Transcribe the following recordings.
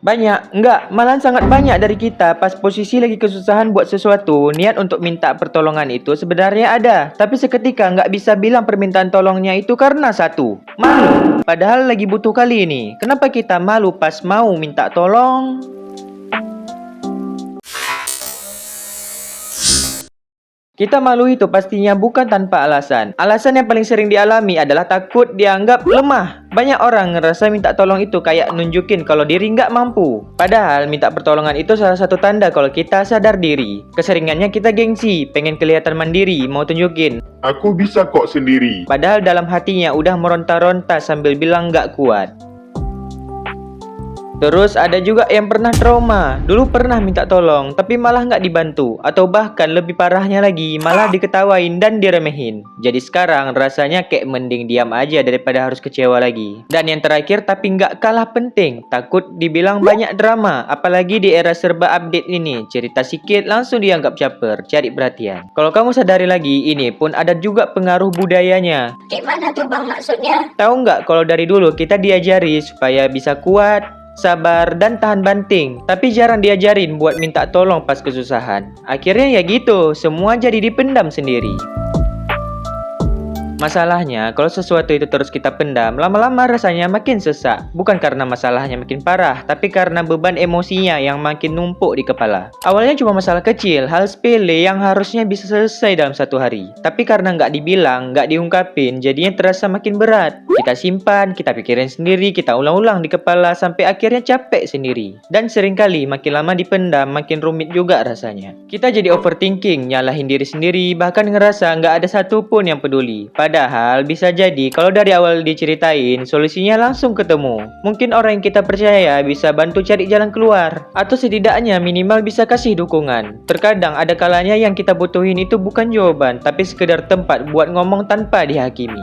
Banyak, enggak, malahan sangat banyak dari kita pas posisi lagi kesusahan buat sesuatu, niat untuk minta pertolongan itu sebenarnya ada. Tapi seketika nggak bisa bilang permintaan tolongnya itu karena satu, malu. Padahal lagi butuh kali ini. Kenapa kita malu pas mau minta tolong? Kita malu itu pastinya bukan tanpa alasan. Alasan yang paling sering dialami adalah takut dianggap lemah. Banyak orang ngerasa minta tolong itu kayak nunjukin kalau diri nggak mampu. Padahal minta pertolongan itu salah satu tanda kalau kita sadar diri. Keseringannya kita gengsi, pengen kelihatan mandiri, mau tunjukin. Aku bisa kok sendiri. Padahal dalam hatinya udah meronta-ronta sambil bilang nggak kuat. Terus ada juga yang pernah trauma. Dulu pernah minta tolong, tapi malah nggak dibantu. Atau bahkan lebih parahnya lagi, malah diketawain dan diremehin. Jadi sekarang rasanya kayak mending diam aja daripada harus kecewa lagi. Dan yang terakhir tapi nggak kalah penting, takut dibilang banyak drama. Apalagi di era serba update ini, cerita sikit langsung dianggap caper, cari perhatian. Kalau kamu sadari lagi, ini pun ada juga pengaruh budayanya. Gimana tuh bang maksudnya? Tahu nggak kalau dari dulu kita diajari supaya bisa kuat, sabar, dan tahan banting. Tapi jarang diajarin buat minta tolong pas kesusahan. Akhirnya ya gitu, semua jadi dipendam sendiri. Masalahnya, kalau sesuatu itu terus kita pendam, lama-lama rasanya makin sesak. Bukan karena masalahnya makin parah, tapi karena beban emosinya yang makin numpuk di kepala. Awalnya cuma masalah kecil, hal sepele yang harusnya bisa selesai dalam satu hari. Tapi karena nggak dibilang, nggak diungkapin, jadinya terasa makin berat. Kita simpan, kita pikirin sendiri, kita ulang-ulang di kepala sampai akhirnya capek sendiri. Dan seringkali makin lama dipendam, makin rumit juga rasanya. Kita jadi overthinking, nyalahin diri sendiri, bahkan ngerasa nggak ada satupun yang peduli. Padahal bisa jadi kalau dari awal diceritain, solusinya langsung ketemu. Mungkin orang yang kita percaya bisa bantu cari jalan keluar. Atau setidaknya minimal bisa kasih dukungan. Terkadang ada kalanya yang kita butuhin itu bukan jawaban, tapi sekedar tempat buat ngomong tanpa dihakimi.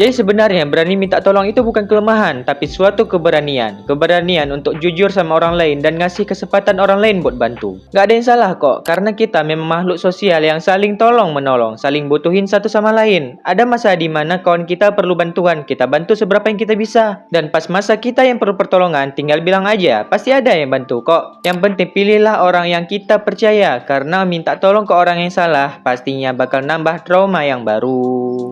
Jadi sebenarnya berani minta tolong itu bukan kelemahan, tapi suatu keberanian. Keberanian untuk jujur sama orang lain dan ngasih kesempatan orang lain buat bantu. Gak ada yang salah kok, karena kita memang makhluk sosial yang saling tolong-menolong, saling butuhin satu sama lain. Ada masa di mana kawan kita perlu bantuan, kita bantu seberapa yang kita bisa. Dan pas masa kita yang perlu pertolongan, tinggal bilang aja, pasti ada yang bantu kok. Yang penting pilihlah orang yang kita percaya, karena minta tolong ke orang yang salah, pastinya bakal nambah trauma yang baru.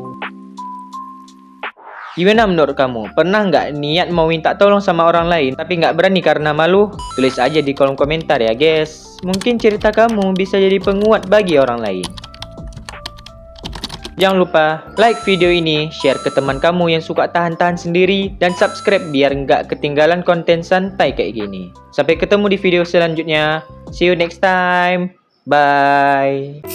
Gimana menurut kamu? Pernah nggak niat mau minta tolong sama orang lain tapi nggak berani karena malu? Tulis aja di kolom komentar ya guys. Mungkin cerita kamu bisa jadi penguat bagi orang lain. Jangan lupa like video ini, share ke teman kamu yang suka tahan-tahan sendiri, dan subscribe biar nggak ketinggalan konten santai kayak gini. Sampai ketemu di video selanjutnya. See you next time. Bye.